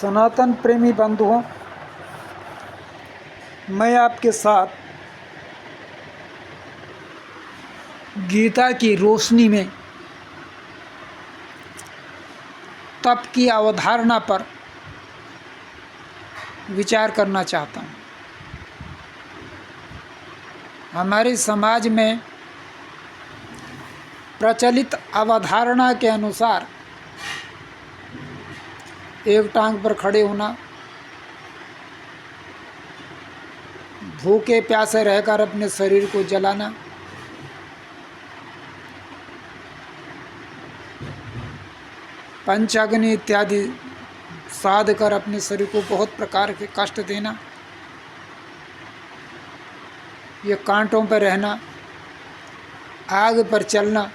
सनातन प्रेमी बंधुओं, मैं आपके साथ गीता की रोशनी में तप की अवधारणा पर विचार करना चाहता हूँ। हमारे समाज में प्रचलित अवधारणा के अनुसार एक टांग पर खड़े होना, भूखे प्यासे रहकर अपने शरीर को जलाना, पंचाग्नि इत्यादि साध कर अपने शरीर को बहुत प्रकार के कष्ट देना, ये कांटों पर रहना, आग पर चलना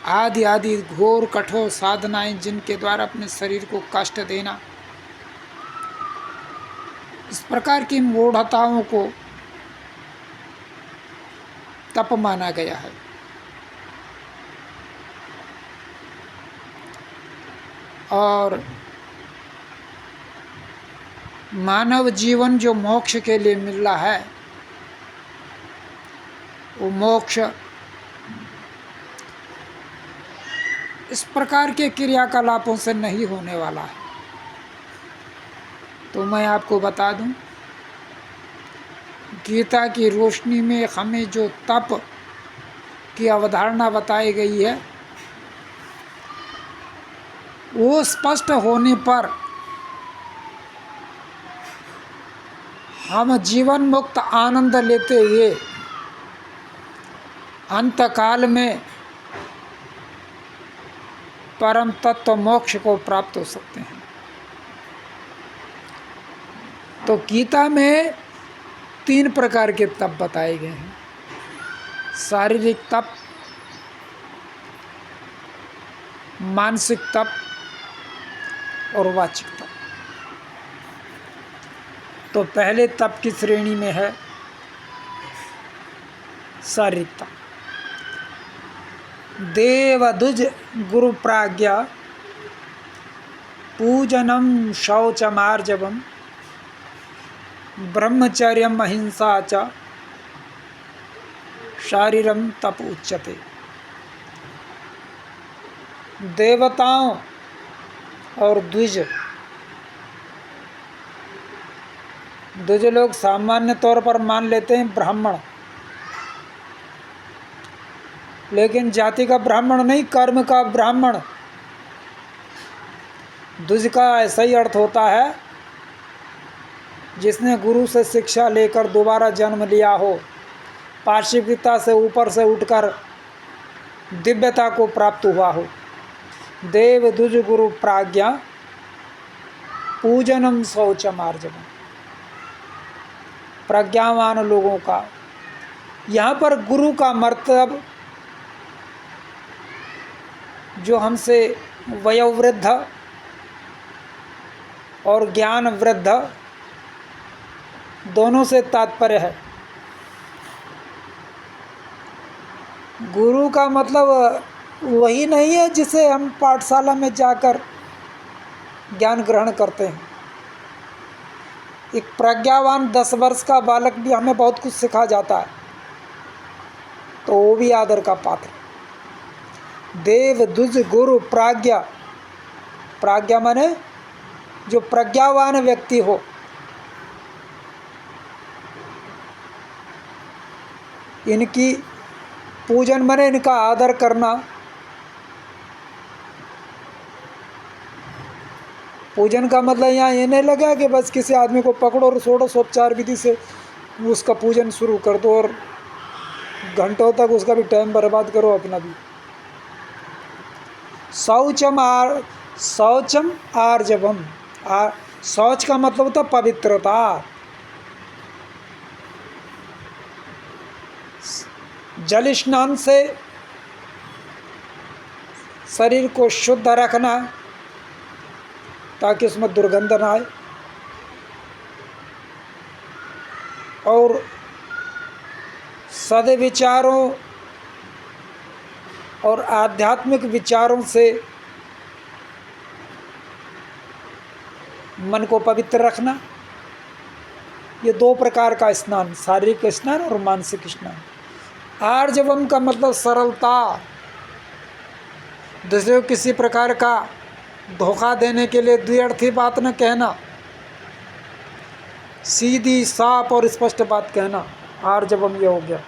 आदि आदि घोर कठोर साधनाएं जिनके द्वारा अपने शरीर को कष्ट देना, इस प्रकार की मूढ़ताओं को तप माना गया है। और मानव जीवन जो मोक्ष के लिए मिल रहा है, वो मोक्ष इस प्रकार के क्रियाकलापों से नहीं होने वाला है। तो मैं आपको बता दूं, गीता की रोशनी में हमें जो तप की अवधारणा बताई गई है, वो स्पष्ट होने पर हम जीवन मुक्त आनंद लेते हुए अंतकाल में परम तत्व मोक्ष को प्राप्त हो सकते हैं। तो गीता में 3 प्रकार के तप बताए गए हैं: शारीरिक तप, मानसिक तप और वाचिक तप। तो पहले तप की श्रेणी में है शारीरिक तप। देवदुज गुरु प्राज्ञा पूजनम शौचमार्जवम ब्रह्मचर्यम अहिंसा च शारीरम तप उच्यते। देवताओं और द्विज लोग सामान्य तौर पर मान लेते हैं ब्राह्मण, लेकिन जाति का ब्राह्मण नहीं, कर्म का ब्राह्मण। द्विज का ऐसा ही अर्थ होता है जिसने गुरु से शिक्षा लेकर दोबारा जन्म लिया हो, पार्श्विकता से ऊपर से उठकर दिव्यता को प्राप्त हुआ हो। देव द्विज गुरु प्राज्ञा पूजनम शौचमार्जवम। प्रज्ञावान लोगों का, यहाँ पर गुरु का मतलब जो हमसे वयोवृद्ध और ज्ञान वृद्ध दोनों से तात्पर्य है। गुरु का मतलब वही नहीं है जिसे हम पाठशाला में जाकर ज्ञान ग्रहण करते हैं। एक प्रज्ञावान 10 वर्ष का बालक भी हमें बहुत कुछ सिखा जाता है, तो वो भी आदर का पात्र। देव द्विज गुरु प्राज्ञा, प्राज्ञा माने जो प्रज्ञावान व्यक्ति हो, इनकी पूजन माने इनका आदर करना। पूजन का मतलब यहाँ ये नहीं लगा कि बस किसी आदमी को पकड़ो और षोडशोपचार विधि से उसका पूजन शुरू कर दो और घंटों तक उसका भी टाइम बर्बाद करो अपना भी। शौचम आर्जवम, शौच का मतलब होता पवित्रता। जल स्नान से शरीर को शुद्ध रखना ताकि उसमें दुर्गंध ना आए, और सद्विचारों और आध्यात्मिक विचारों से मन को पवित्र रखना, ये 2 प्रकार का स्नान, शारीरिक स्नान और मानसिक स्नान। आर्जवम का मतलब सरलता, दूसरे को किसी प्रकार का धोखा देने के लिए द्व्यर्थी बात न कहना, सीधी साफ और स्पष्ट बात कहना, आर्जवम ये हो गया।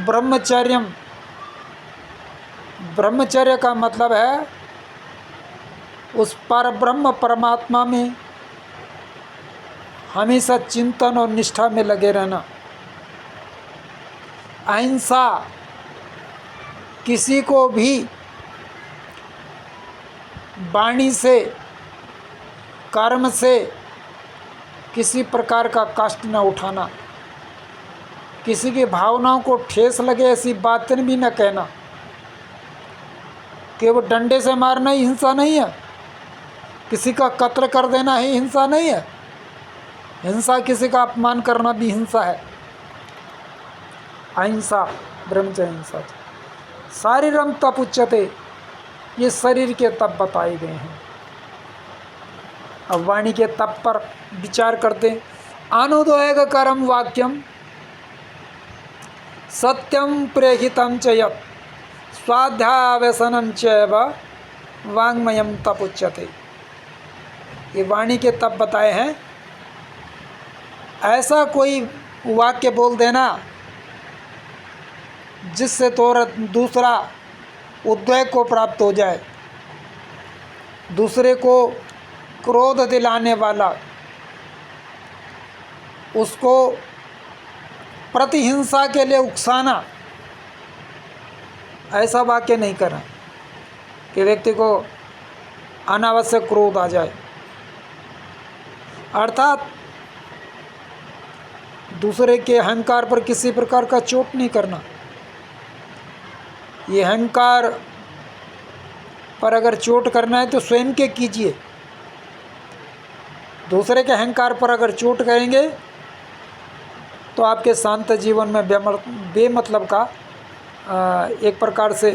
ब्रह्मचर्यम, ब्रह्मचर्य का मतलब है उस पर ब्रह्म परमात्मा में हमेशा चिंतन और निष्ठा में लगे रहना। अहिंसा, किसी को भी वाणी से कर्म से किसी प्रकार का कष्ट न उठाना, किसी की भावनाओं को ठेस लगे ऐसी बातें भी न कहना। केवल डंडे से मारना ही हिंसा नहीं है, किसी का कत्ल कर देना ही हिंसा नहीं है। हिंसा किसी का अपमान करना भी हिंसा है। अहिंसा, ब्रह्मचर्य हिंसा। शारीरम तप उच्यते, ये शरीर के तप बताए गए हैं। अब वाणी के तप पर विचार करते हैं। अनुद्वैग करम वाक्यम सत्यम प्रेहितम च यत् स्वाध्यायव्यसनम चैव वाङ्मयम तप उच्यते। ये वाणी के तप बताए हैं। ऐसा कोई वाक्य बोल देना जिससे दूसरा उद्वेग को प्राप्त हो जाए, दूसरे को क्रोध दिलाने वाला, उसको प्रतिहिंसा के लिए उकसाना, ऐसा वाक्य नहीं करना कि व्यक्ति को अनावश्यक क्रोध आ जाए। अर्थात दूसरे के अहंकार पर किसी प्रकार का चोट नहीं करना। ये अहंकार पर अगर चोट करना है तो स्वयं के कीजिए। दूसरे के अहंकार पर अगर चोट करेंगे तो आपके शांत जीवन में बेमतलब का एक प्रकार से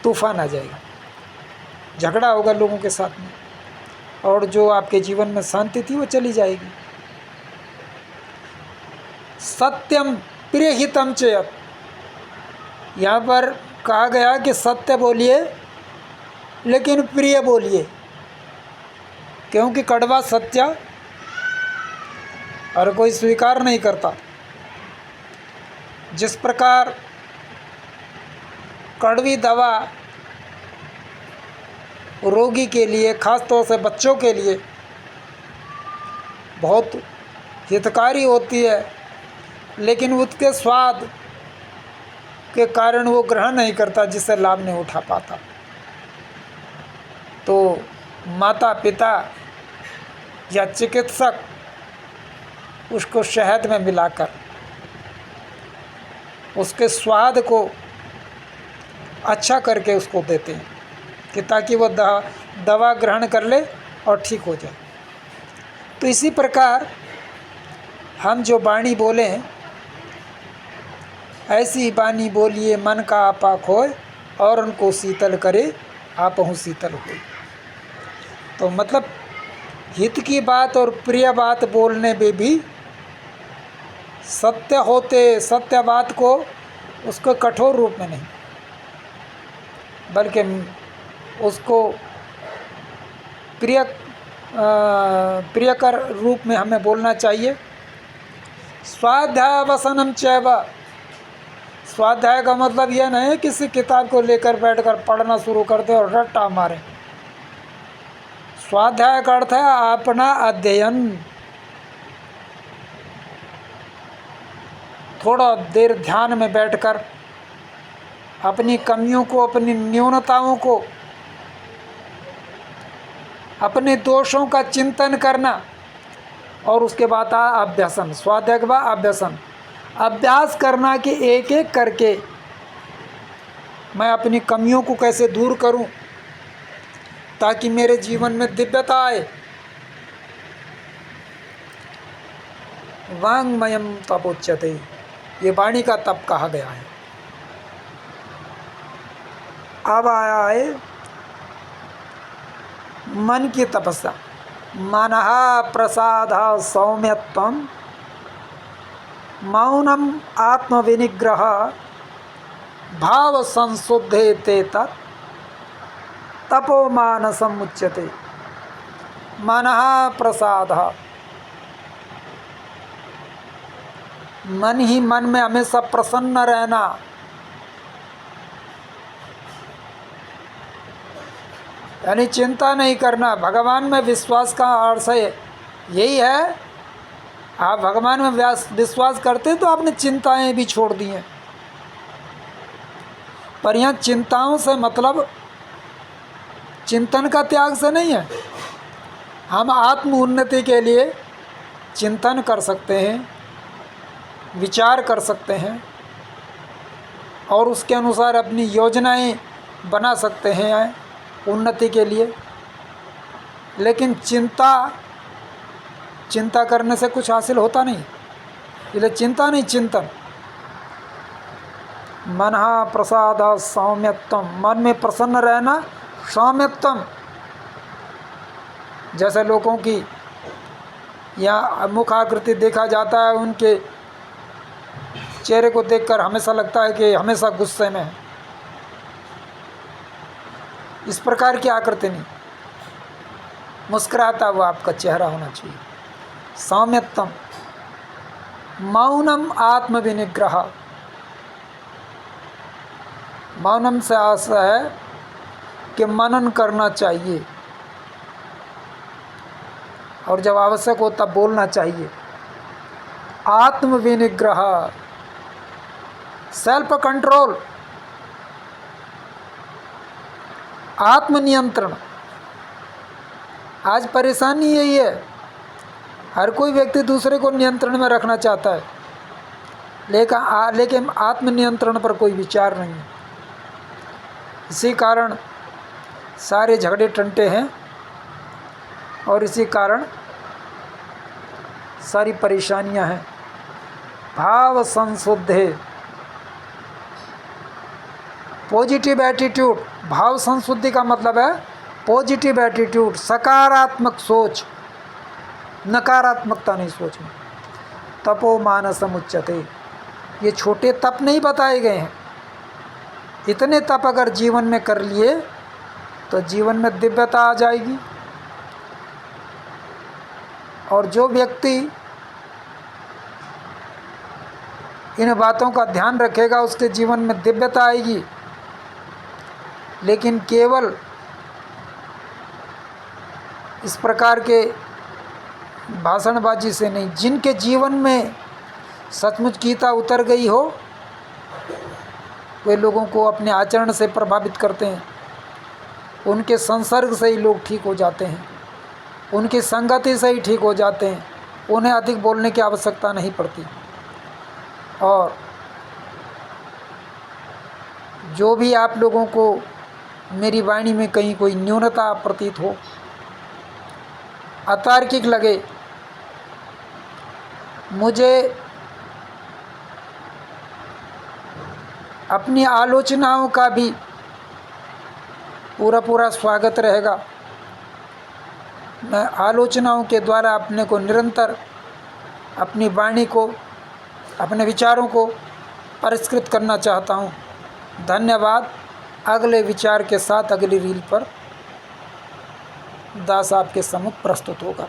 तूफान आ जाएगा, झगड़ा होगा लोगों के साथ में, और जो आपके जीवन में शांति थी वो चली जाएगी। सत्यम प्रियहितम चेयत, यहाँ पर कहा गया कि सत्य बोलिए लेकिन प्रिय बोलिए, क्योंकि कड़वा सत्य और कोई स्वीकार नहीं करता। जिस प्रकार कड़वी दवा रोगी के लिए, खास तौर से बच्चों के लिए बहुत हितकारी होती है, लेकिन उसके स्वाद के कारण वो ग्रहण नहीं करता, जिससे लाभ नहीं उठा पाता। तो माता पिता या चिकित्सक उसको शहद में मिलाकर उसके स्वाद को अच्छा करके उसको देते हैं कि ताकि वो दवा ग्रहण कर ले और ठीक हो जाए। तो इसी प्रकार हम जो वाणी बोले हैं, ऐसी वाणी बोलिए मन का आपा खोए और उनको शीतल करे आपहु शीतल होए। तो मतलब हित की बात और प्रिय बात बोलने में भी सत्य होते, सत्य बात को उसको कठोर रूप में नहीं, बल्कि उसको प्रियकर रूप में हमें बोलना चाहिए। स्वाध्यायवसनम चैव, स्वाध्याय का मतलब यह नहीं है किसी किताब को लेकर बैठकर पढ़ना शुरू कर दे और रट्टा मारे। स्वाध्याय का अर्थ है अपना अध्ययन, थोड़ा देर ध्यान में बैठकर अपनी कमियों को, अपनी न्यूनताओं को, अपने दोषों का चिंतन करना, और उसके बाद अभ्यासन। स्वाध्याय के बाद अभ्यासन, अभ्यास करना कि एक एक करके मैं अपनी कमियों को कैसे दूर करूं ताकि मेरे जीवन में दिव्यता आए। वाङ्मयम तपोच्यते, ये वाणी का तप कहा गया है। अब आया है मन की तपस्या। मनः प्रसाद सौम्यत्वं मौनम आत्मविनिग्रह भाव संशुद्धे ते तत् तपोमानसम उच्यते। मनः प्रसाद, मन ही मन में हमेशा प्रसन्न रहना, यानी चिंता नहीं करना। भगवान में विश्वास का अर्थ यही है, आप भगवान में विश्वास करते तो आपने चिंताएं भी छोड़ दी हैं। पर यहाँ चिंताओं से मतलब चिंतन का त्याग से नहीं है। हम आत्म उन्नति के लिए चिंतन कर सकते हैं, विचार कर सकते हैं और उसके अनुसार अपनी योजनाएं बना सकते हैं उन्नति के लिए। लेकिन चिंता करने से कुछ हासिल होता नहीं, इसलिए चिंता नहीं, चिंतन। मनः प्रसाद सौम्यत्वम, मन में प्रसन्न रहना, सौम्यत्वम। जैसे लोगों की या मुख आकृति देखा जाता है, उनके चेहरे को देखकर हमेशा लगता है कि हमेशा गुस्से में है, इस प्रकार की आकृति नहीं, मुस्कुराता हुआ आपका चेहरा होना चाहिए। सौम्यत्वम मौनम आत्मविनिग्रह, मौनम से आशा है कि मनन करना चाहिए और जब आवश्यक हो तब बोलना चाहिए। आत्मविनिग्रह सेल्फ कंट्रोल, आत्मनियंत्रण। आज परेशानी यही है, हर कोई व्यक्ति दूसरे को नियंत्रण में रखना चाहता है, लेकिन आत्मनियंत्रण पर कोई विचार नहीं है। इसी कारण सारे झगड़े टंटे हैं और इसी कारण सारी परेशानियां हैं। भाव संशुद्धे, पॉजिटिव एटीट्यूड। भाव संशुद्धि का मतलब है पॉजिटिव एटीट्यूड, सकारात्मक सोच, नकारात्मकता नहीं सोचना। तपो मानसम उच्यते, ये छोटे तप नहीं बताए गए हैं। इतने तप अगर जीवन में कर लिए तो जीवन में दिव्यता आ जाएगी। और जो व्यक्ति इन बातों का ध्यान रखेगा उसके जीवन में दिव्यता आएगी। लेकिन केवल इस प्रकार के भाषणबाजी से नहीं, जिनके जीवन में सचमुच गीता उतर गई हो वे लोगों को अपने आचरण से प्रभावित करते हैं। उनके संसर्ग से ही लोग ठीक हो जाते हैं, उनकी संगति से ही ठीक हो जाते हैं, उन्हें अधिक बोलने की आवश्यकता नहीं पड़ती। और जो भी आप लोगों को मेरी वाणी में कहीं कोई न्यूनता प्रतीत हो, अतार्किक लगे, मुझे अपनी आलोचनाओं का भी पूरा स्वागत रहेगा। मैं आलोचनाओं के द्वारा अपने को निरंतर, अपनी वाणी को, अपने विचारों को परिष्कृत करना चाहता हूँ। धन्यवाद। अगले विचार के साथ अगली रील पर दास आपके सम्मुख प्रस्तुत होगा।